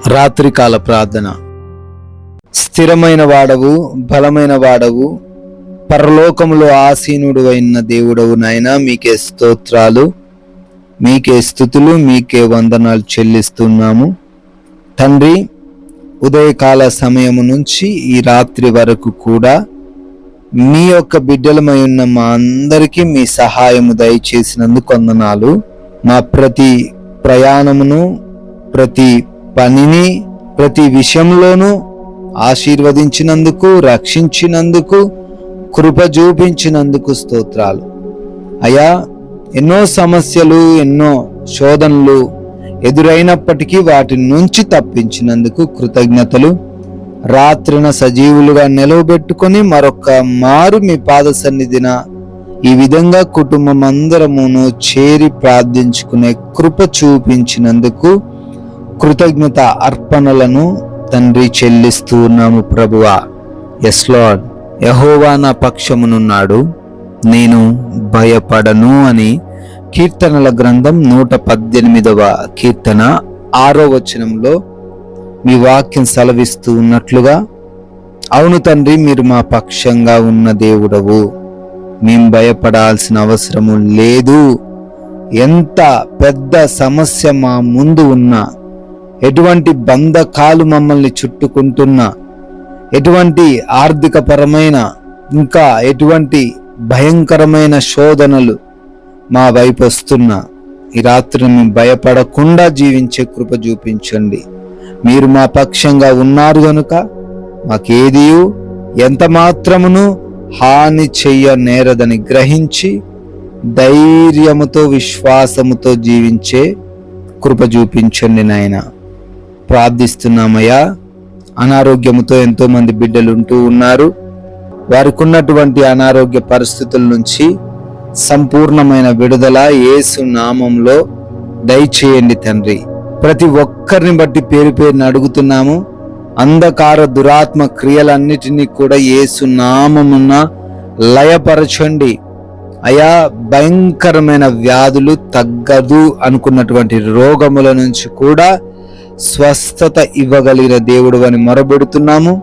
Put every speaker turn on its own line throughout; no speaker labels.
రాత్రికాల ప్రార్థన. స్థిరమైన వాడవు, బలమైన వాడవు, పరలోకములో ఆసీనుడు అయిన దేవుడవు నాయనా, మీకే స్తోత్రాలు, మీకే స్తుతులు, మీకే వందనాలు చెల్లిస్తున్నాము తండ్రి. ఉదయకాల సమయము నుంచి ఈ రాత్రి వరకు కూడా మీ యొక్క బిడ్డలమై ఉన్న మా అందరికీ మీ సహాయము దయచేసినందుకు వందనాలు. మా ప్రతి ప్రయాణమును, ప్రతి పనిని, ప్రతి విషయంలోనూ ఆశీర్వదించినందుకు, రక్షించినందుకు, కృప చూపించినందుకు స్తోత్రాలు అయ్యా. ఎన్నో సమస్యలు, ఎన్నో శోధనలు ఎదురైనప్పటికీ వాటి నుంచి తప్పించినందుకు కృతజ్ఞతలు. రాత్రిన సజీవులుగా నిలవబెట్టుకొని మరొక మారు మీ పాద సన్నిధిన ఈ విధంగా కుటుంబం అందరమును చేరి ప్రార్థించుకునే కృప చూపించినందుకు కృతజ్ఞత అర్పణలను తండ్రి చెల్లిస్తూ ఉన్నాము ప్రభువా. Yes lord. యెహోవా నా పక్షమునున్నాడు, నేను భయపడను అని కీర్తనల గ్రంథం 118వ కీర్తన 6వ వచనంలో మీ వాక్యం సెలవిస్తూ ఉన్నట్లుగా, అవును తండ్రి, మీరు మా పక్షంగా ఉన్న దేవుడవు, మేం భయపడాల్సిన అవసరము లేదు. ఎంత పెద్ద సమస్య మా ముందు ఉన్నా, ఎటువంటి బంధకాలు మమ్మల్ని చుట్టుకుంటున్నా, ఎటువంటి ఆర్థిక పరమైన ఇంకా ఎటువంటి భయంకరమైన శోధనలు మా వైపు వస్తున్నా, ఈ రాత్రి మేము భయపడకుండా జీవించే కృప చూపించండి. మీరు మా పక్షంగా ఉన్నారు గనుక మాకేది ఎంత మాత్రమును హాని చెయ్య నేరదని గ్రహించి ధైర్యముతో, విశ్వాసముతో జీవించే కృప చూపించండి నాయన. ప్రార్థిస్తున్నామయ్యా. అనారోగ్యముతో ఎంతో మంది బిడ్డలు ఉంటూ ఉన్నారు. వారికి ఉన్నటువంటి అనారోగ్య పరిస్థితుల నుంచి సంపూర్ణమైన విడుదల యేసు నామంలో దయచేయండి తండ్రి. ప్రతి ఒక్కరిని బట్టి పేరు పేరుని అడుగుతున్నాము. అంధకార దురాత్మ క్రియలన్నిటినీ కూడా యేసు నామమున లయపరచండి అయా. భయంకరమైన వ్యాధులు, తగ్గదు అనుకున్నటువంటి రోగముల నుంచి కూడా స్వస్థత ఇవ్వగలిగిన దేవుడు అని మొరబెడుతున్నాము.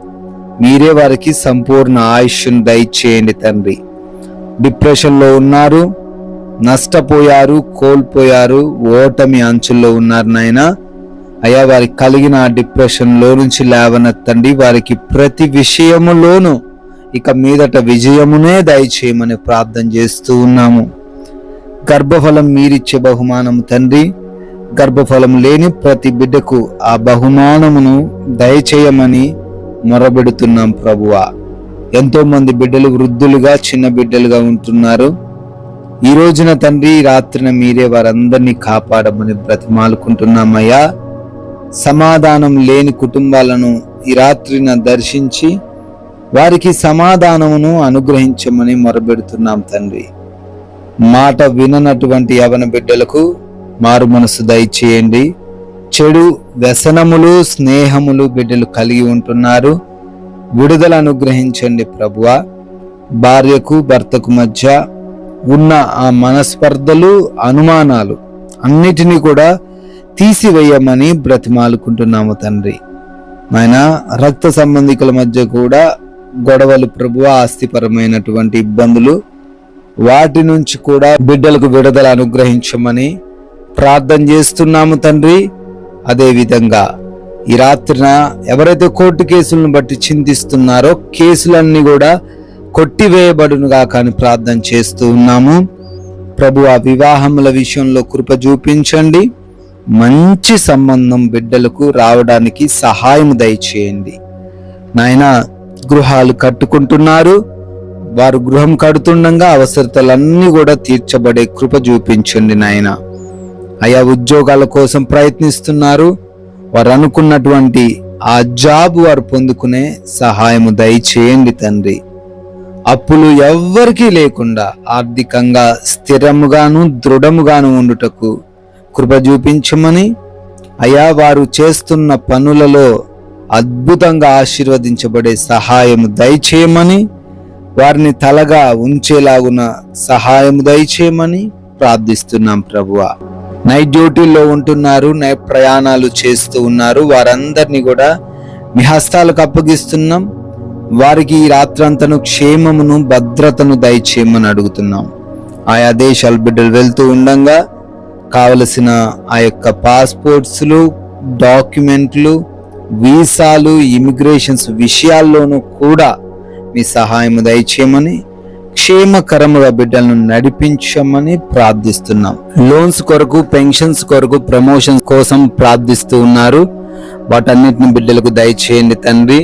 మీరే వారికి సంపూర్ణ ఆయుష్ను దయచేయండి తండ్రి. డిప్రెషన్లో ఉన్నారు, నష్టపోయారు, కోల్పోయారు, ఓటమి అంచుల్లో ఉన్నారు నాయన. అయ్యా, వారికి కలిగిన ఆ డిప్రెషన్లో నుంచి లేవనెత్తండి. వారికి ప్రతి విషయములోనూ ఇక మీదట విజయమునే దయచేయమని ప్రార్థన చేస్తూ ఉన్నాము. గర్భఫలం మీరిచ్చే బహుమానం తండ్రి. గర్భఫలం లేని ప్రతి బిడ్డకు ఆ బహుమానమును దయచేయమని మొరబెడుతున్నాం ప్రభువా. ఎంతో మంది బిడ్డలు వృద్ధులుగా, చిన్న బిడ్డలుగా ఉంటున్నారు. ఈ రోజున తండ్రి, రాత్రిన మీరే వారందరినీ కాపాడమని బ్రతిమాలుకుంటున్నామయ్యా. సమాధానం లేని కుటుంబాలను ఈ రాత్రిన దర్శించి వారికి సమాధానమును అనుగ్రహించమని మొరబెడుతున్నాం తండ్రి. మాట విననటువంటి యవన బిడ్డలకు మారు మనసు దయచేయండి. చెడు వ్యసనములు, స్నేహములు బిడ్డలు కలిగి ఉంటున్నారు. విడుదల అనుగ్రహించండి ప్రభువా. భార్యకు భర్తకు మధ్య ఉన్న ఆ మనస్పర్ధలు, అనుమానాలు అన్నిటినీ కూడా తీసివేయమని బ్రతిమాలుకుంటున్నాము తండ్రి. ఆయన రక్త సంబంధికుల మధ్య కూడా గొడవలు ప్రభువా, ఆస్తిపరమైనటువంటి ఇబ్బందులు, వాటి నుంచి కూడా బిడ్డలకు విడుదల అనుగ్రహించమని ప్రార్థన చేస్తున్నాము తండ్రి. అదే విధంగా ఈ రాత్రిన ఎవరైతే కోర్టు కేసులను బట్టి చింతిస్తున్నారో కేసులన్నీ కూడా కొట్టివేయబడునుగా కానీ ప్రార్థన చేస్తూ ఉన్నాము ప్రభు. ఆ వివాహముల విషయంలో కృప చూపించండి. మంచి సంబంధం బిడ్డలకు రావడానికి సహాయం దయచేయండి నాయన. గృహాలు కట్టుకుంటున్నారు, వారు గృహం కడుతుండగా అవసరతలన్నీ కూడా తీర్చబడే కృప చూపించండి నాయన. అయా, ఉద్యోగాల కోసం ప్రయత్నిస్తున్నారు, వారు అనుకున్నటువంటి ఆ జాబ్ వారు పొందుకునే సహాయము దయచేయండి తండ్రి. అప్పులు ఎవ్వరికీ లేకుండా ఆర్థికంగా స్థిరముగాను, దృఢముగాను ఉండుటకు కృప చూపించమని, అయా వారు చేస్తున్న పనులలో అద్భుతంగా ఆశీర్వదించబడే సహాయము దయచేయమని, వారిని తలగా ఉంచేలాగున సహాయము దయచేయమని ప్రార్థిస్తున్నాం ప్రభువా. నైట్ డ్యూటీల్లో ఉంటున్నారు, నైట్ ప్రయాణాలు చేస్తూ ఉన్నారు. వారందరినీ కూడా మీ హస్తాలకు అప్పగిస్తున్నాం. వారికి ఈ రాత్రంతను క్షేమమును భద్రతను దయచేయమని అడుగుతున్నాం. ఆయా దేశాల బిడ్డలు వెళ్తూ ఉండగా కావలసిన ఆ యొక్క పాస్పోర్ట్స్లు, డాక్యుమెంట్లు, వీసాలు, ఇమిగ్రేషన్స్ విషయాల్లోనూ కూడా మీ సహాయం దయచేయమని, క్షేమకరముగా బిడ్డలను నడిపించమని ప్రార్థిస్తున్నాం. లోన్స్ కొరకు, పెన్షన్స్ కొరకు, ప్రమోషన్స్ కోసం ప్రార్థిస్తూ ఉన్నారు. వాటన్నిటిని బిడ్డలకు దయచేయండి తండ్రి.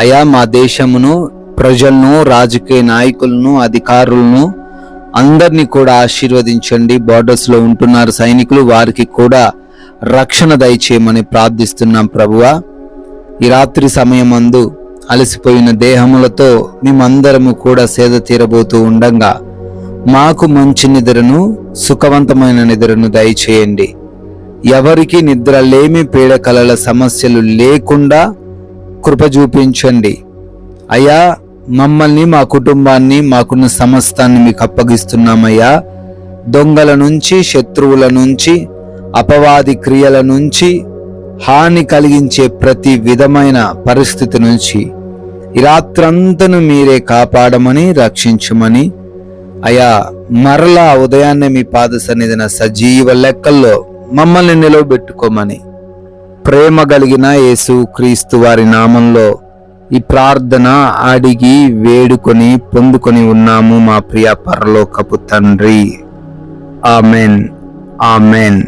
అయా మా దేశమును, ప్రజలను, రాజకీయ నాయకులను, అధికారులను అందరినీ కూడా ఆశీర్వదించండి. బార్డర్స్ లో ఉంటున్నారు సైనికులు, వారికి కూడా రక్షణ దయచేయమని ప్రార్థిస్తున్నాం ప్రభువా. ఈ రాత్రి సమయమందు అలసిపోయిన దేహములతో మేమందరము కూడా సేద తీరబోతూ ఉండగా మాకు మంచి నిద్రను, సుఖవంతమైన నిద్రను దయచేయండి. ఎవరికి నిద్ర లేమి, పీడకలల సమస్యలు లేకుండా కృప చూపించండి. అయ్యా మమ్మల్ని, మా కుటుంబాన్ని, మాకున్న సమస్తాన్ని మీకు అప్పగిస్తున్నామయ్యా. దొంగల నుంచి, శత్రువుల నుంచి, అపవాది క్రియల నుంచి, హాని కలిగించే ప్రతి విధమైన పరిస్థితి నుంచి ఈ రాత్రంతను మీరే కాపాడమని, రక్షించమని, అయా మరలా ఉదయాన్నే మీ పాద సన్నిధిన సజీవ లెక్కల్లో మమ్మల్ని నిలవబెట్టుకోమని ప్రేమ కలిగిన యేసు క్రీస్తు వారి నామంలో ఈ ప్రార్థన అడిగి వేడుకొని పొందుకొని ఉన్నాము మా ప్రియ పరలోకపు తండ్రి. Amen, amen.